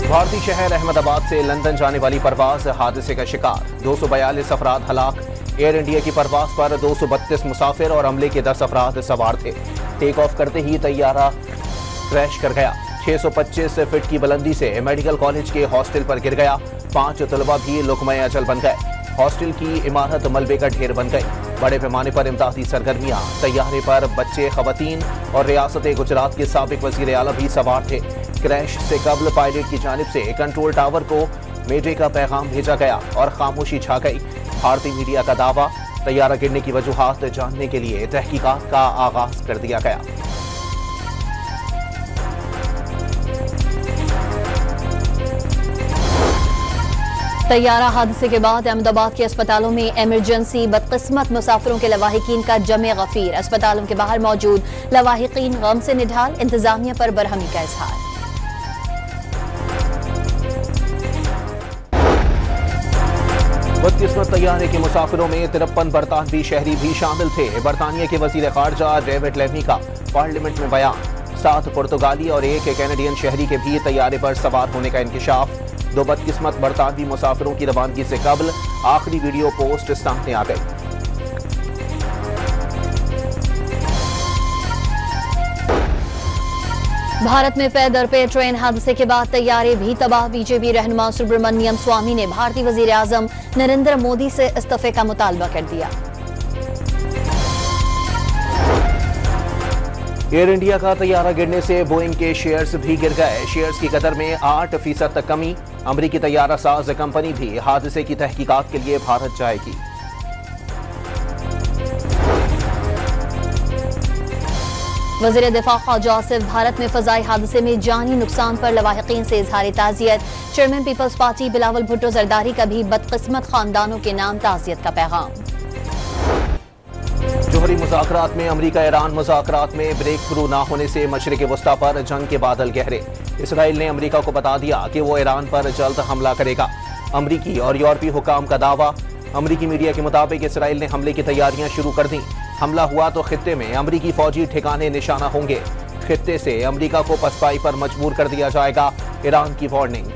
भारतीय शहर अहमदाबाद से लंदन जाने वाली परवाज हादसे का शिकार, 242 अफराद हलाक। एयर इंडिया की परवाज पर 232 मुसाफिर और अमले के 10 अफराद सवार थे। टेक ऑफ करते ही तैयारा क्रैश कर गया। 625 फीट की बुलंदी से मेडिकल कॉलेज के हॉस्टल पर गिर गया। 5 तलबा भी लुकमा अजल बन गए। हॉस्टल की इमारत मलबे का ढेर बन गई। बड़े पैमाने पर इमदादी सरगर्मियां। तैयारे पर बच्चे, खवातीन और रियासत गुजरात के साबिक वजीर आला भी सवार थे। क्रैश से कबल पायलट की जानिब से कंट्रोल टावर को मेडे का पैगाम भेजा गया और खामोशी छा गई। भारतीय मीडिया का दावा, तैयारा गिरने की वजूहात जानने के लिए तहकीकात का आगाज कर दिया गया। तैयारा हादसे के बाद अहमदाबाद के अस्पतालों में इमरजेंसी। बदकिस्मत मुसाफिरों के लवाहिकीन का जमे गफीर। अस्पतालों के बाहर मौजूद लवाहिकीन गम से निढाल। इंतजामिया पर बरहमी का इजहार। बदकिस्मत तैयारे के मुसाफिरों में 53 बरतानवी शहरी भी शामिल थे। बरतानिया के वजीर खारजा डेविड लेमी का पार्लियामेंट में बयान। 7 पुर्तगाली और 1 कैनेडियन शहरी के भी तैयारे पर सवार होने का इंकशाफ। 2 बदकिस्मत बरतानवी मुसाफिरों की रवानगी से कबल आखिरी वीडियो पोस्ट सामने आ गई। भारत में पे दर पे ट्रेन हादसे के बाद तैयारे भी तबाह। बीजेपी रहनुमा सुब्रमण्यम स्वामी ने भारतीय वजीर आजम नरेंद्र मोदी से इस्तीफे का मुतालबा कर दिया। एयर इंडिया का तैयारा गिरने से बोइंग के शेयर्स भी गिर गए। शेयर्स की कदर में 8% तक कमी। अमरीकी तैयारा साज कंपनी भी हादसे की तहकीकात के लिए भारत जाएगी। वज़ीर दिफा ख्वाजा आसिफ भारत में फजाई हादसे में जानी नुकसान पर लवाहिकीन से इजहार ताज़ियत। Chairman people's party Bilawal Bhutto Zardari का भी बदकिस्मत खानदानों के नाम ताज़ियत का पैगाम। जोहरी मुज़ाकरात में अमरीका ईरान मुज़ाकरात में ब्रेक थ्रू न होने से मशरिक़ वस्ता पर जंग के बादल गहरे। इसराइल ने अमरीका को बता दिया कि वो ईरान पर जल्द हमला करेगा। अमरीकी और यूरोपीय हुकाम का दावा। अमरीकी मीडिया के मुताबिक इसराइल ने हमले की तैयारियां शुरू कर दी। हमला हुआ तो खित्ते में अमरीकी फौजी ठिकाने निशाना होंगे। खित्ते से अमरीका को पसपाई पर मजबूर कर दिया जाएगा। ईरान की वार्निंग।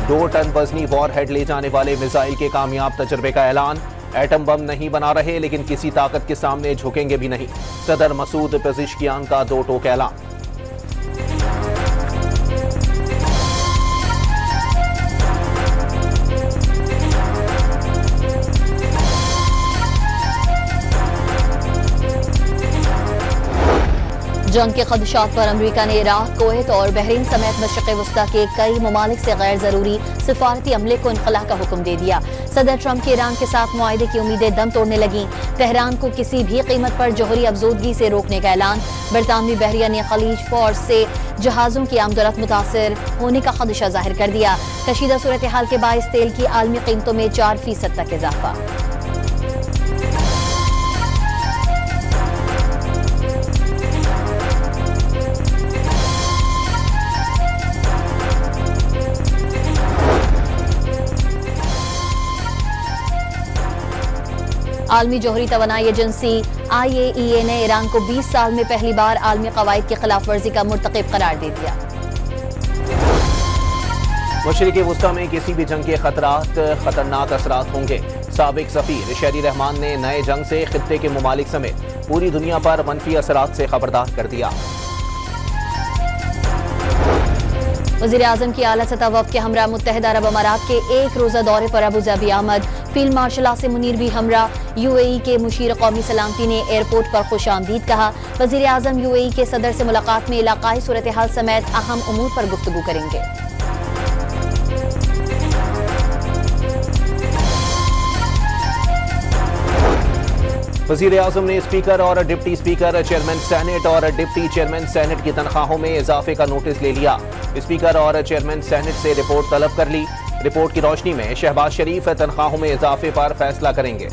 2 टन वजनी वॉरहेड ले जाने वाले मिसाइल के कामयाब तजर्बे का ऐलान। एटम बम नहीं बना रहे लेकिन किसी ताकत के सामने झुकेंगे भी नहीं। सदर मसूद पेजिशकियान का 2 टोक ऐलान। जंग के खदशात पर अमरीका ने इराक, कुवैत और बहरीन समेत मशरिक़ वस्ता के कई ममालिक से गैर जरूरी सिफारती अमले को इनखला का हुक्म दे दिया। सदर ट्रंप के ईरान के साथ मुआहदे की उम्मीदें दम तोड़ने लगीं। तेहरान को किसी भी कीमत पर जौहरी अफजोदगी से रोकने का ऐलान। बरतानवी बहरिया ने खलीज फोर्स से जहाजों की आमदरफ्त मुतासर होने का खदशा जाहिर कर दिया। कशीदा सूरत हाल के बाइस तेल की आलमी कीमतों में 4% तक इजाफा। आलमी जोहरी तवानाई एजेंसी IAEA ने ईरान को 20 साल में पहली बार आलमी कवायद की खिलाफ वर्जी का मुर्तकिब करार दे दिया। मशरिक़ वस्ता में किसी भी जंग के खतरात खतरनाक असरात होंगे। साबिक सफीर शहरी रहमान ने नए जंग से खित्ते के मुमालिक समेत पूरी दुनिया पर मनफी असरात से खबरदार कर दिया। वज़ीर आज़म की आला सतह वफ़द के हमरा मुत्तहिदा अरब अमारात के 1 रोज़ा दौरे पर अबूज़ाबी आमद। फील्ड मार्शल आसिम मुनीर भी हमरा। UAE के मुशीर कौमी सलामती ने एयरपोर्ट पर खुशामदीद कहा। वज़ीर आज़म UAE के सदर से मुलाकात में इलाकाई सूरत हाल समेत अहम उमूर पर गुफ्तगू करेंगे। वज़ीर आज़म ने स्पीकर और डिप्टी स्पीकर, चेयरमैन सेनेट और डिप्टी चेयरमैन सेनेट की तनख्वाहों में इजाफे का नोटिस ले लिया। स्पीकर और चेयरमैन सेनेट से रिपोर्ट तलब कर ली। रिपोर्ट की रोशनी में शहबाज शरीफ तनख्वाहों में इजाफे पर फैसला करेंगे।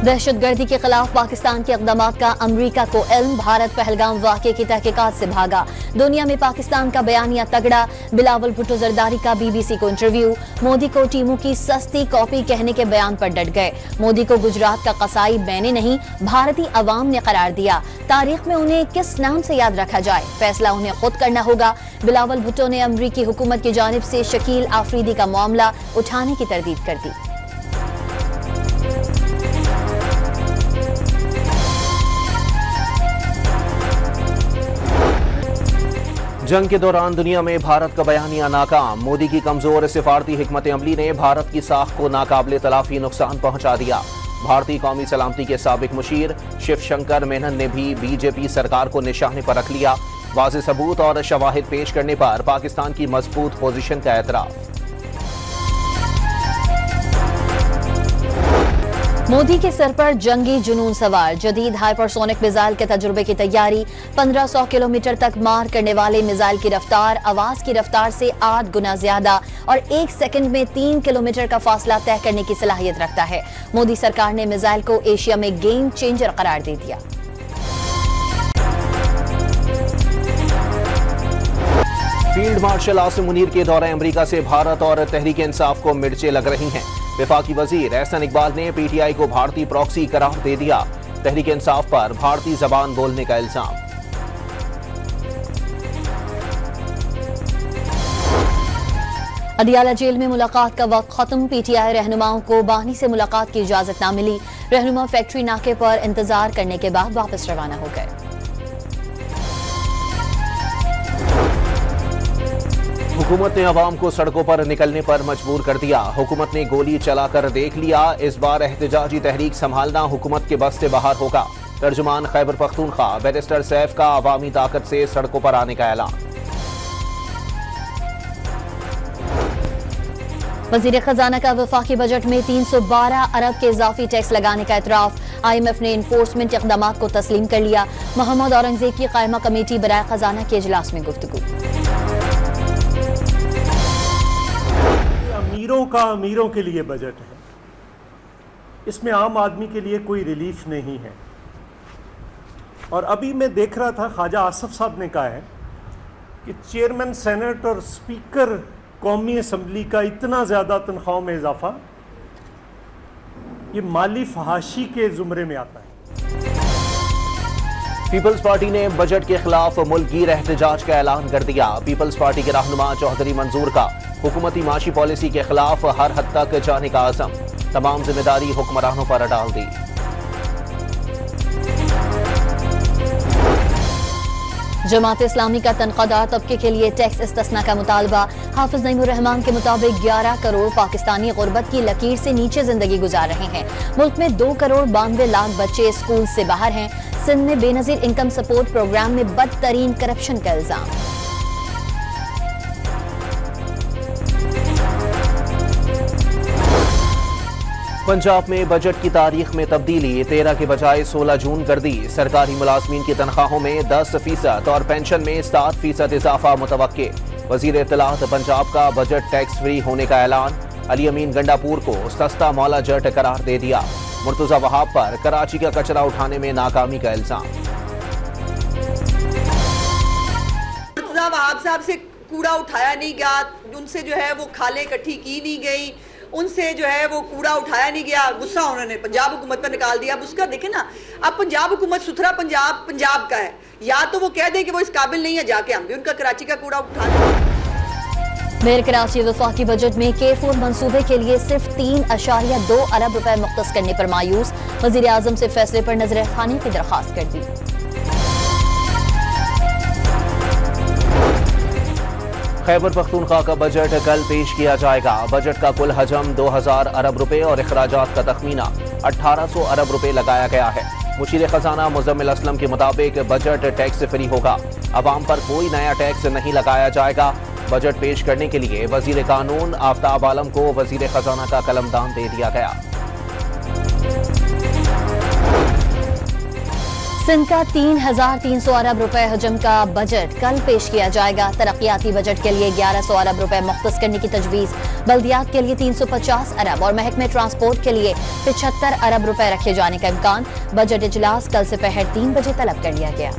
दहशतगर्दी के खिलाफ पाकिस्तान के इक़दामात का अमरीका को इल्म, भारत पहलगाम वाक़े की तहकीकात से भागा। दुनिया में पाकिस्तान का बयानिया तगड़ा, बिलावल भुट्टो जरदारी का BBC को इंटरव्यू। मोदी को टीमों की सस्ती कॉपी कहने के बयान पर डट गए। मोदी को गुजरात का कसाई मैंने नहीं, भारतीय अवाम ने करार दिया। तारीख में उन्हें किस नाम से याद रखा जाए, फैसला उन्हें खुद करना होगा। बिलावल भुट्टो ने अमरीकी हुकूमत की जानिब से शकील आफरीदी का मामला उठाने की तरदीद कर दी। जंग के दौरान दुनिया में भारत का बयानिया नाकाम। मोदी की कमजोर सिफारती हिकमत अमली ने भारत की साख को नाकाबिले तलाफी नुकसान पहुंचा दिया। भारतीय कौमी सलामती के साबिक मुशीर शिव शंकर मेनन ने भी बीजेपी सरकार को निशाने पर रख लिया। वाज़ेह सबूत और शवाहिद पेश करने पर पाकिस्तान की मजबूत पोजीशन का एतराफ। मोदी के सर पर जंगी जुनून सवार, जदीद हाइपरसोनिक मिसाइल के तजुर्बे की तैयारी। 1500 किलोमीटर तक मार करने वाले मिसाइल की रफ्तार आवाज की रफ्तार से 8 गुना ज्यादा और 1 सेकंड में 3 किलोमीटर का फासला तय करने की सलाहियत रखता है। मोदी सरकार ने मिसाइल को एशिया में गेम चेंजर करार दे दिया। फील्ड मार्शल आसिम मुनीर के दौरे अमरीका से भारत और तहरीक इंसाफ को मिर्चें लग रही हैं। वफाकी वजीर एहसन इकबाल ने PTI को भारतीय प्रॉक्सी करार दे दिया। तहरीक इंसाफ पर भारतीय जबान बोलने का इल्जाम। अदियाला जेल में मुलाकात का वक्त खत्म। PTI रहनुमाओं को बानी से मुलाकात की इजाजत न मिली। रहनुमा फैक्ट्री नाके पर इंतजार करने के बाद वापस रवाना हो गए। हुकूमत ने अवाम को सड़कों पर निकलने पर मजबूर कर दिया। हुकूमत ने गोली चलाकर देख लिया, इस बार एहतजाजी तहरीक संभालना हुकूमत के बस से बाहर होगा। तर्जुमान खैबर पख्तूनख्वा बैरिस्टर सैफ का अवामी ताकत से सड़कों पर आने का ऐलान। वजीर खजाना का वफाकी बजट में 312 अरब के इजाफी टैक्स लगाने का एतराफ। IMF ने इन्फोर्समेंट इक़दामात को तस्लीम कर लिया। मोहम्मद औरंगजेब की कायमा कमेटी बराए खजाना के इजलास में गुफ्तगू। अमीरों के लिए बजट है, इसमें आम आदमी के लिए कोई रिलीफ नहीं है। और अभी मैं देख रहा था, ख्वाजा आसफ साहब ने कहा है कि चेयरमैन सेनेट और स्पीकर कौमी असम्बली का इतना ज़्यादा तनख्वाहों में इजाफा, ये माली फहाशी के जुमरे में आता है। पीपल्स पार्टी ने बजट के खिलाफ मुल्कगीर एहतजाज का ऐलान कर दिया। पीपल्स पार्टी के रहनुमा चौधरी मंजूर का हुकूमती माशी पॉलिसी के खिलाफ हर हद तक जाने का आज़म। तमाम जिम्मेदारी हुक्मरानों पर डाल दी। जमात इस्लामी का तनख्वाहदार तबके के लिए टैक्स इस्तिस्ना का मुतालबा। हाफिज नईमुर रहमान के मुताबिक 11 करोड़ पाकिस्तानी गुर्बत की लकीर से नीचे जिंदगी गुजार रहे हैं। मुल्क में 2 करोड़ 92 लाख बच्चे स्कूल से बाहर हैं। सिंध में बेनजीर इनकम सपोर्ट प्रोग्राम में बदतरीन करप्शन का इल्जाम। पंजाब में बजट की तारीख में तब्दीली, 13 के बजाय 16 जून कर दी। सरकारी मुलाजमीन की तनख्वाहों में 10% और पेंशन में 7% इजाफा मुतवक्के। वजीर इत्तलात पंजाब का बजट टैक्स फ्री होने का ऐलान। अली अमीन गंडापुर को सस्ता मौला जट करार दे दिया। मुर्तजा वहाब पर कराची का कचरा उठाने में नाकामी का इल्जाम। मुर्तजा वहाब साहब से कूड़ा उठाया नहीं गया, उनसे जो है वो खालें इकट्ठी की नहीं गई, उनसे जो है वो कूड़ा उठाया नहीं गया। गुस्सा उन्होंने पंजाब हुकूमत पर निकाल दिया। अब उसका देखें ना, अब पंजाब हुकूमत सुथरा पंजाब का है, या तो वो कह दे कि वो इस काबिल नहीं है, जाके हम भी उनका कराची का कूड़ा उठा दें। मेयर कराची वफाकी बजट में K4 मंसूबे के लिए सिर्फ 3.2 अरब रुपए मुख्तस करने पर मायूस। वजीर आजम से फैसले पर नजर खाने की दरख्वास्त कर दी। खैबर पख्तूनख्वा का बजट कल पेश किया जाएगा। बजट का कुल हजम 2000 अरब रुपए और अखराजात का तखमीना 1800 अरब रुपए लगाया गया है। मुशीर खजाना मुजम्मिल असलम के मुताबिक बजट टैक्स फ्री होगा। अवाम पर कोई नया टैक्स नहीं लगाया जाएगा। बजट पेश करने के लिए वजीर कानून आफ्ताब आलम को वजीर खजाना का कलमदान दे दिया गया। सिंध का 3,300 अरब रुपए हजम का बजट कल पेश किया जाएगा। तरक्याती बजट के लिए 1100 अरब रुपए मुख्तस करने की तजवीज़, बल्दियात के लिए 350 अरब और महकमे ट्रांसपोर्ट के लिए 75 अरब रुपए रखे जाने का इम्कान। बजट इजलास कल दोपहर 3 बजे तलब कर लिया गया।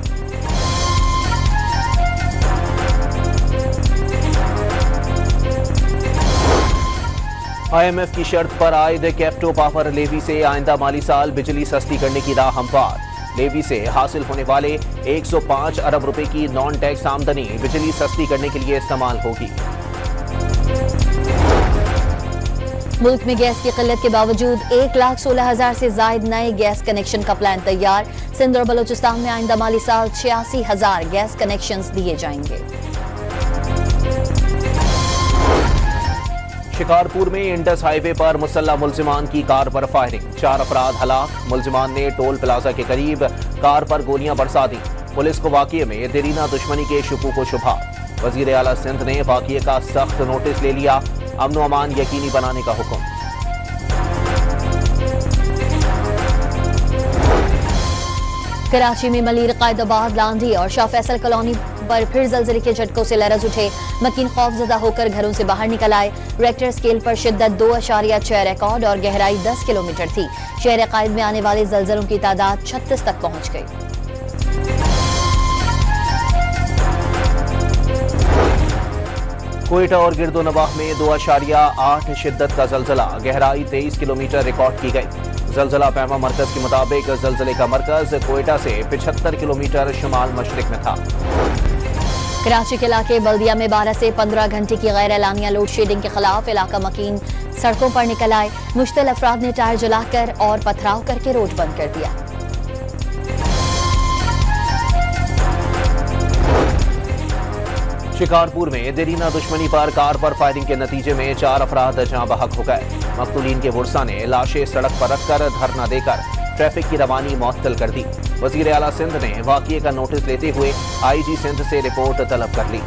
IMF की शर्त पर आयद कैप्टो पावर लेवी से आइंदा माली साल बिजली सस्ती करने की राह हमवार। लेवी से हासिल होने वाले 105 अरब रुपए की नॉन टैक्स आमदनी बिजली सस्ती करने के लिए इस्तेमाल होगी। मुल्क में गैस की किल्लत के बावजूद 1,16,000 से जायद नए गैस कनेक्शन का प्लान तैयार। सिंध और बलोचिस्तान में आइंदा माली साल 86,000 गैस कनेक्शंस दिए जाएंगे। शिकारपुर में इंडस हाईवे पर मुसल्ला मुल्जिमान की कार पर फायरिंग, 4 अफराद हलाक। मुल्जिमान ने टोल प्लाजा के करीब कार पर गोलियां बरसा दी। पुलिस को वाकये में देरीना दुश्मनी के शुकूक व शुबहात। वजीर आला सिंध ने वाकये का सख्त नोटिस ले लिया, अमन व अमान यकीनी बनाने का हुक्म। कराची में मलीर, कायदाबाद, लांधी और शाह फैसल कॉलोनी पर फिर जलजले के झटकों से लरज उठे। मकीन खौफजदा होकर घरों से बाहर निकल आए। रेक्टर स्केल पर शिद्दत 2.6 रिकॉर्ड और गहराई 10 किलोमीटर थी। शहर कायद में आने वाले जलजलों की तादाद 36 तक पहुंच गई। कोयटा और गिरदोनवाह में 2.8 शिद्दत का जलजला, गहराई 23 किलोमीटर रिकॉर्ड की गई। जलजला पैमा मरकज के मुताबिक जलजले का मरकज कोयटा से 75 किलोमीटर शुमाल मशरिक में था। कराची के इलाके बल्दिया में 12 से 15 घंटे की गैर एलानिया लोड शेडिंग के खिलाफ इलाका मकीन सड़कों पर निकल आए। मुश्तिल अफराद ने टायर जलाकर और पथराव करके रोड बंद कर दिया। शिकारपुर में देरीना दुश्मनी पर कार पर फायरिंग के नतीजे में 4 अफराद जाँ बहक हो गए। मकतूलीन के वर्सा ने लाशें सड़क पर रखकर धरना देकर ट्रैफिक की रवानी मुअत्तल कर दी। वजीर आला सिंध ने वाकये का नोटिस लेते हुए IG सिंध से रिपोर्ट तलब कर ली।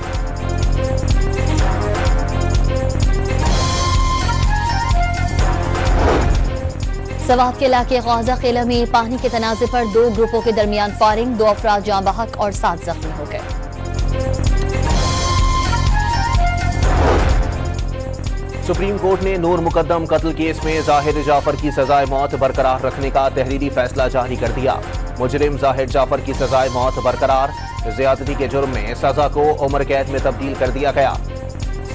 सवात के इलाके गौजा किला में पानी के तनाज़े पर 2 ग्रुपों के दरमियान फायरिंग, 2 अफराद जाँ बहक और 7 जख्मी हो गए। सुप्रीम कोर्ट ने नूर मुकद्दम कत्ल केस में जाहिर जाफर की सजाए मौत बरकरार रखने का तहरीरी फैसला जारी कर दिया। मुजरिम जाहिर जाफर की सजाए मौत बरकरार, ज्यादती के जुर्म में सजा को उम्र कैद में तब्दील कर दिया गया।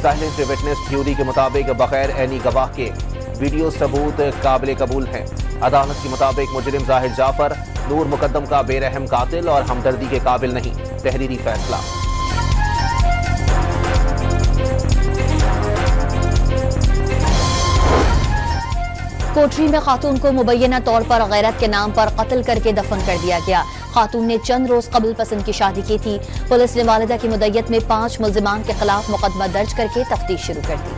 साइलेंट विटनेस थ्योरी के मुताबिक बगैर ऐनी गवाह के वीडियो सबूत काबिल कबूल हैं। अदालत के मुताबिक मुजरिम जाहिर जाफर नूर मुकद्दम का बेरहम कातिल और हमदर्दी के काबिल नहीं। तहरीरी फैसला। कोठरी में खातून को मुबैना तौर पर गैरत के नाम पर कत्ल करके दफन कर दिया गया। खातून ने चंद रोज कबल पसंद की शादी की थी। पुलिस ने वालिदा की मुद्दत में 5 मुल्जिमान के खिलाफ मुकदमा दर्ज करके तफ्तीश शुरू कर दी।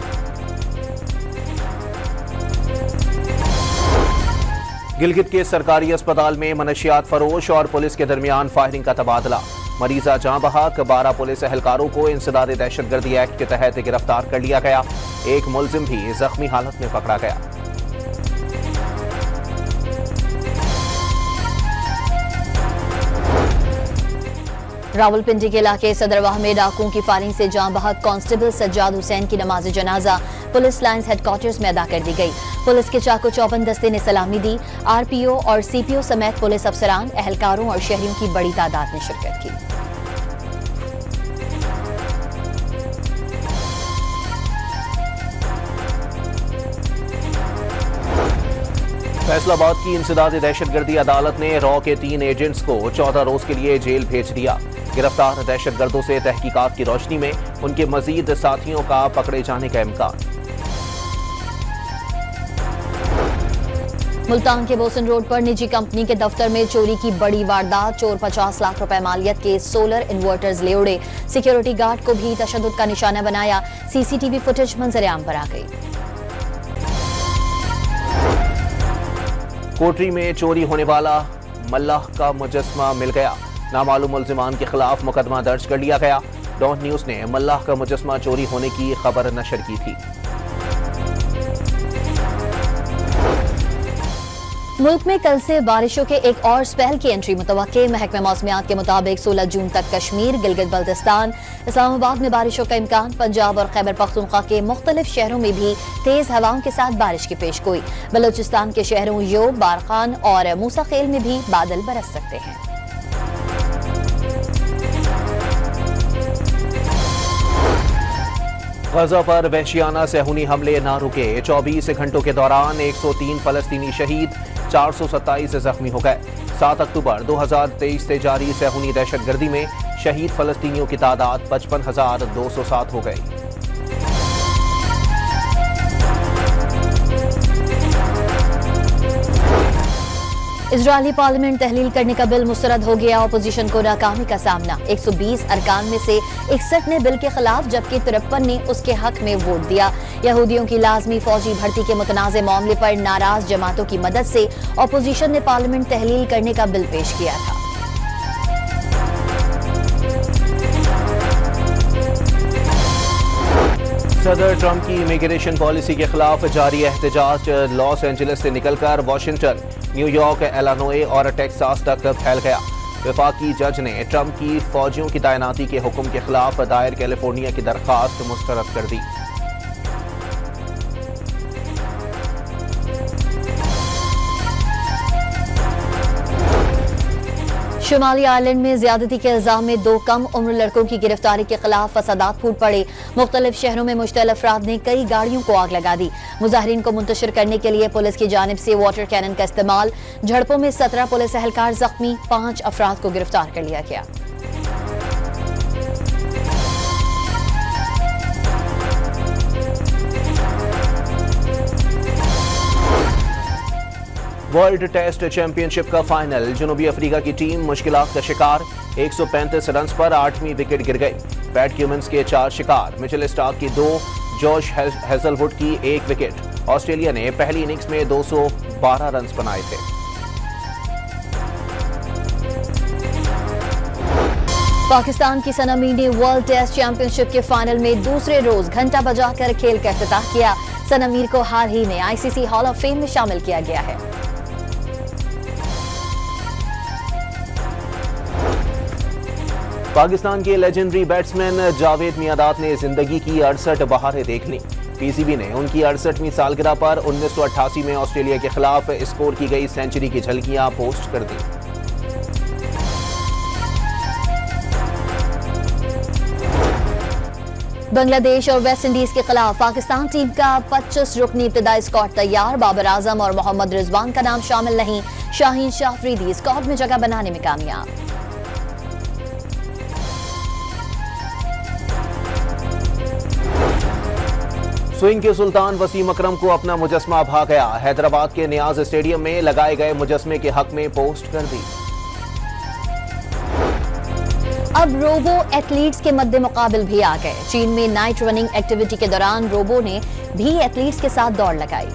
गिलगित के सरकारी अस्पताल में मनशियात फरोश और पुलिस के दरमियान फायरिंग का तबादला। मरीजा जाँ बहक, 12 पुलिस एहलकारों को इंसदाद दहशतगर्दी एक्ट के तहत गिरफ्तार कर लिया गया। एक मुल्जिम भी जख्मी हालत में पकड़ा गया। रावलपिंडी के इलाके सदरवाह में डाकुओं की फायरिंग से जाँ बहक कांस्टेबल सज्जाद हुसैन की नमाज जनाजा पुलिस लाइन्स हेडक्वार्टर्स में अदा कर दी गई। पुलिस के चाको चौबंद दस्ते ने सलामी दी। RPO और CPO समेत पुलिस अफसरान, एहलकारों और शहरियों की बड़ी तादाद ने शिरकत की। फैसलाबाद की इंसदाद दहशतगर्दी अदालत ने रॉ के 3 एजेंट्स को 14 रोज के लिए जेल भेज दिया। गिरफ्तार दहशतगर्दों से तहकीकात की रोशनी में उनके मजीद साथियों का पकड़े जाने का इम्कान। मुल्तान के बोसन रोड पर निजी कंपनी के दफ्तर में चोरी की बड़ी वारदात। चोर 50 लाख रुपए मालियत के सोलर इन्वर्टर्स ले उड़े। सिक्योरिटी गार्ड को भी तशद्दुद का निशाना बनाया। CCTV फुटेज मंजर-ए-आम पर आ गई। कोटरी में चोरी होने वाला मल्लाह का मुजस्मा मिल गया। नामालूम मुल्जिमान के खिलाफ मुकदमा दर्ज कर लिया गया। डॉन न्यूज ने मल्लाह का मुजस्मा चोरी होने की खबर नशर की थी। मुल्क में कल से बारिशों के एक और स्पेल की एंट्री मुतवक्के। महकमे मौसमियात के मुताबिक 16 जून तक कश्मीर, गिलगित बल्तिस्तान, इस्लामाबाद में बारिशों का इम्कान। पंजाब और खैबर पख्तूनख्वा के मुख्तलिफ शहरों में भी तेज हवाओं के साथ बारिश की पेशगोई। बलोचिस्तान के शहरों योब, बारखान और मूसा खेल में भी बादल बरस सकते हैं। गजा पर वहशियाना सहूनी हमले न रुके। 24 घंटों के दौरान 103 फलस्तीनी शहीद, 427 जख्मी हो गए। 7 अक्टूबर 2023 से जारी सहूनी दहशतगर्दी में शहीद फलस्तीनियों की तादाद 55,207 हो गई। इजरायली पार्लियामेंट तहलील करने का बिल मुस्तरद हो गया। अपोजिशन को नाकामी का सामना। 120 अरकान में से 61 ने बिल के खिलाफ जबकि 53 ने उसके हक में वोट दिया। यहूदियों की लाजमी फौजी भर्ती के मुतनाज़ मामले पर नाराज जमातों की मदद से अपोजिशन ने पार्लियामेंट तहलील करने का बिल पेश किया था। सदर ट्रंप की इमिग्रेशन पॉलिसी के खिलाफ जारी एहतजाज लॉस एंजलिस से निकलकर वाशिंगटन, न्यूयॉर्क, इलिनॉय और टेक्सास तक फैल गया। वफाकी जज ने ट्रंप की फौजियों की तैनाती के हुक्म के खिलाफ दायर कैलिफोर्निया की दरखास्त मुस्तरद कर दी। शुमाली आयरलैंड में ज्यादती के इल्जाम में 2 कम उम्र लड़कों की गिरफ्तारी के खिलाफ फसादात फूट पड़े। मुख्तलिफ शहरों में मुश्तल अफराद ने कई गाड़ियों को आग लगा दी। मुजाहिरीन को मुंतशिर करने के लिए पुलिस की जानिब से वाटर कैनन का इस्तेमाल। झड़पों में 17 पुलिस एहलकार जख्मी, 5 अफराद को गिरफ्तार कर लिया गया। वर्ल्ड टेस्ट चैंपियनशिप का फाइनल। जनूबी अफ्रीका की टीम मुश्किलात का शिकार। 135 रन पर 8वीं विकेट गिर गई। पैट क्यूमिंस के 4 शिकार, मिचेल स्टार्क की 2, जॉश हेजलवुड की 1 विकेट। ऑस्ट्रेलिया ने पहली इनिंग्स में 212 रन बनाए थे। पाकिस्तान की सना मीर ने वर्ल्ड टेस्ट चैंपियनशिप के फाइनल में दूसरे रोज घंटा बजाकर खेल का इफ्तिताह किया। सना मीर को हाल ही में आईसीसी हॉल ऑफ फेम में शामिल किया गया है। पाकिस्तान के लेजेंडरी बैट्समैन जावेद मियांदाद ने जिंदगी की 68 बहारें देख ली। पीसीबी ने उनकी 68वीं सालगिरह पर 1988 में ऑस्ट्रेलिया के खिलाफ स्कोर की गई सेंचुरी की झलकियां पोस्ट कर दी। बांग्लादेश और वेस्ट इंडीज के खिलाफ पाकिस्तान टीम का 25 रुकनी इब्तिदाई स्क्वाड तैयार। बाबर आजम और मोहम्मद रिजवान का नाम शामिल नहीं। शाहीन शाह अफरीदी स्क्वाड में जगह बनाने में कामयाब। स्विंग के सुल्तान वसीम अकरम को अपना मुजस्मा भा गया। हैदराबाद के नियाज स्टेडियम में लगाए गए मुजस्मे के हक में पोस्ट कर दी। अब रोबो एथलीट्स के मद्दे मुकाबिल भी आ गए। चीन में नाइट रनिंग एक्टिविटी के दौरान रोबो ने भी एथलीट्स के साथ दौड़ लगाई।